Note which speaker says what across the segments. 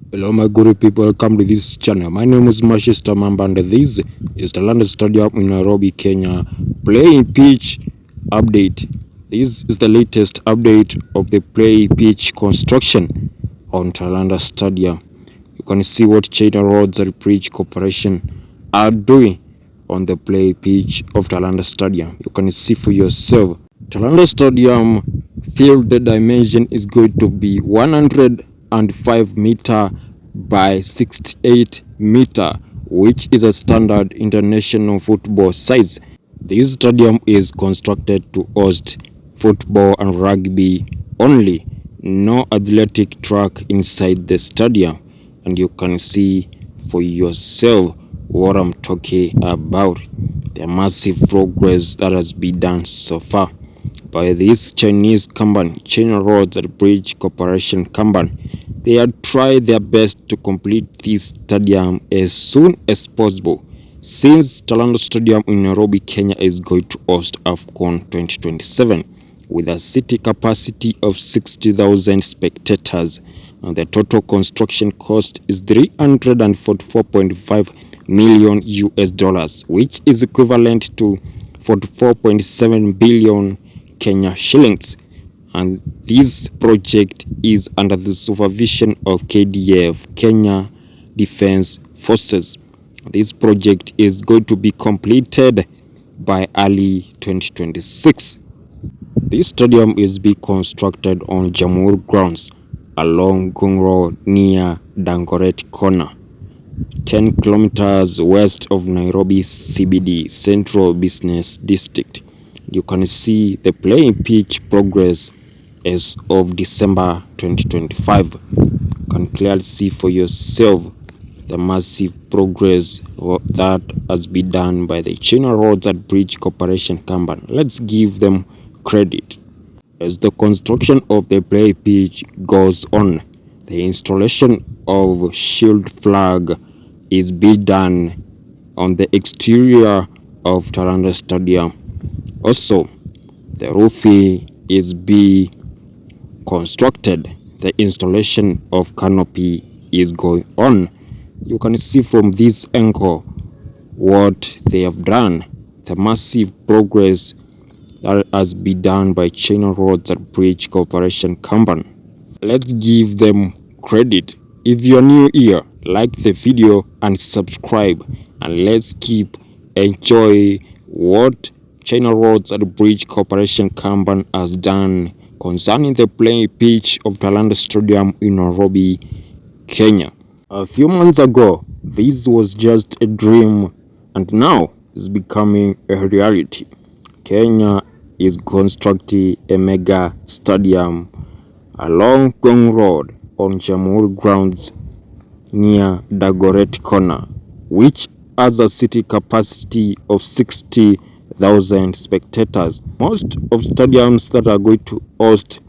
Speaker 1: Hello my good people, welcome to this channel. My name is Mamba and this is Talanta Stadium in Nairobi, Kenya playing pitch update. This is the latest update of the play pitch construction on Talanta Stadium. You can see what China Roads and Bridge Corporation are doing on the play pitch of Talanta Stadium. You can see for yourself. Talanta Stadium field dimension is going to be 105 meter by 68 meter, which is a standard international football size. This stadium is constructed to host football and rugby only, no athletic track inside the stadium, and you can see for yourself what I'm talking about. The massive progress that has been done so far by this Chinese company, China Roads and Bridge Corporation company. They have tried their best to complete this stadium as soon as possible, since Talanta Stadium in Nairobi, Kenya is going to host afcon 2027 with a city capacity of 60,000 spectators, and the total construction cost is 344.5 million US dollars, which is equivalent to 44.7 billion Kenya shillings. And this project is under the supervision of KDF, Kenya Defense Forces. This project is going to be completed by early 2026. This stadium is being constructed on Jamhuri grounds along Ngong Road near Dangoret Corner, 10 kilometers west of Nairobi CBD, Central Business District. You can see the playing pitch progress as of December 2025. You can clearly see for yourself the massive progress that has been done by the China Roads and Bridge Corporation company. Let's give them credit. As the construction of the play pitch goes on, the installation of shield flag is being done on the exterior of Talanta Stadium. Also, the roofing is being constructed. The installation of canopy is going on. You can see from this angle what they have done, the massive progress that has been done by China Roads and Bridge Corporation company. Let's give them credit. If you're new here, like the video and subscribe, and let's keep enjoy what China Roads and Bridge Corporation company has done concerning the playing pitch of Talanta Stadium in Nairobi, Kenya. A few months ago, this was just a dream, and now it's becoming a reality. Kenya is constructing a mega stadium along Ngong Road on Jamhuri grounds near Dagoret Corner, which has a city capacity of 60,000 spectators. Most of stadiums that are going to host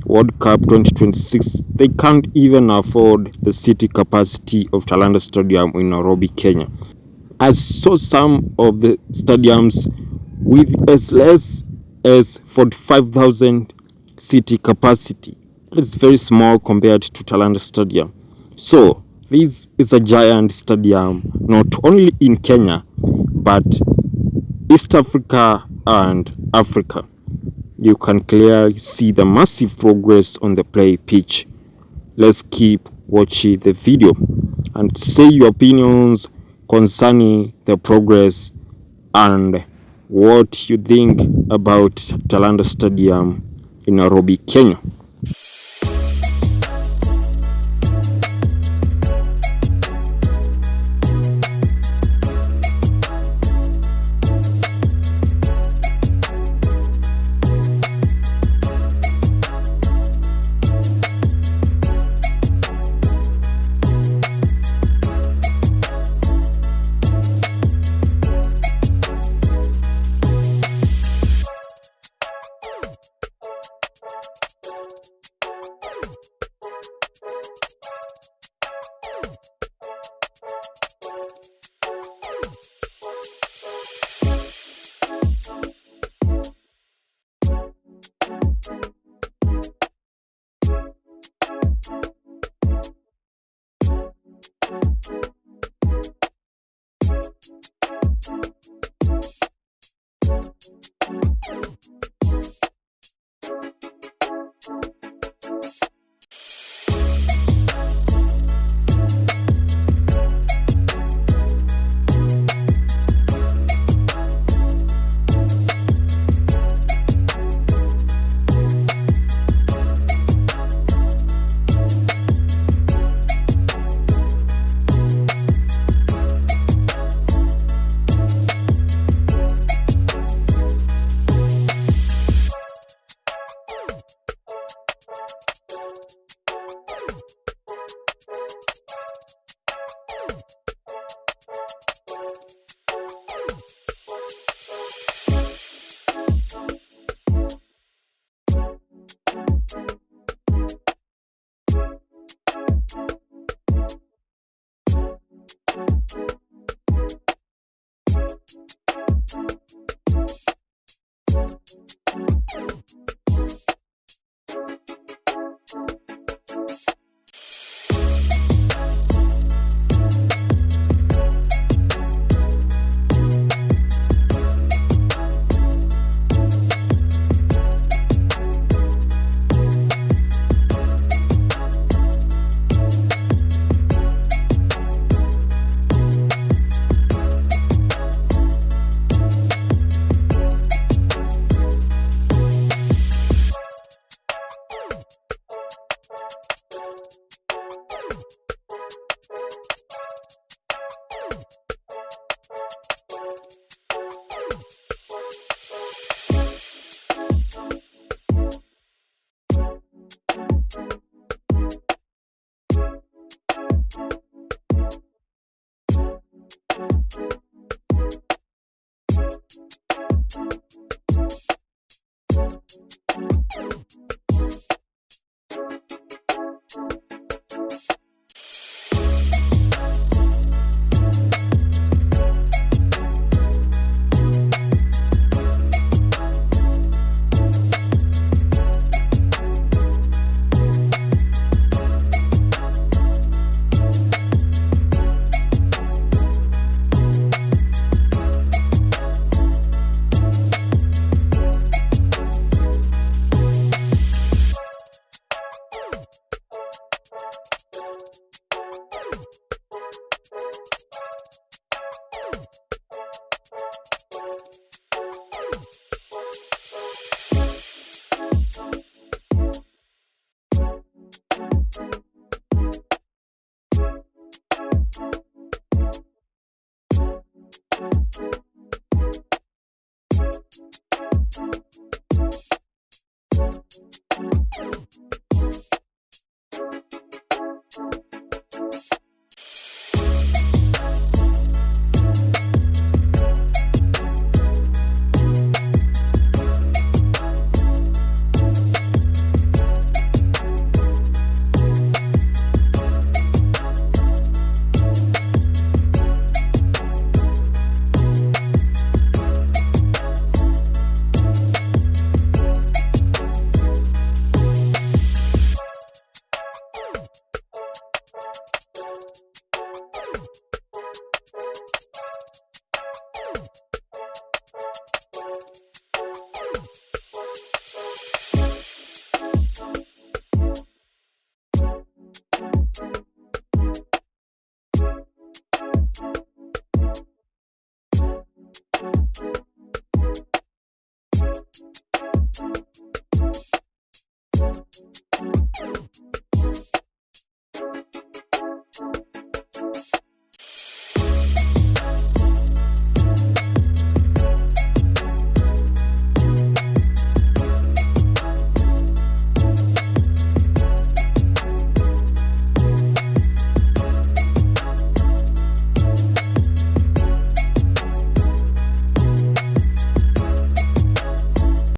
Speaker 1: World Cup 2026, they can't even afford the city capacity of Talanta Stadium in Nairobi, Kenya. I saw some of the stadiums with as less as 45,000 city capacity. It's very small compared to Talanta Stadium. So this is a giant stadium, not only in Kenya, but East Africa and Africa. You can clearly see the massive progress on the play pitch. Let's keep watching the video and say your opinions concerning the progress and what you think about Talanta Stadium in Nairobi, Kenya.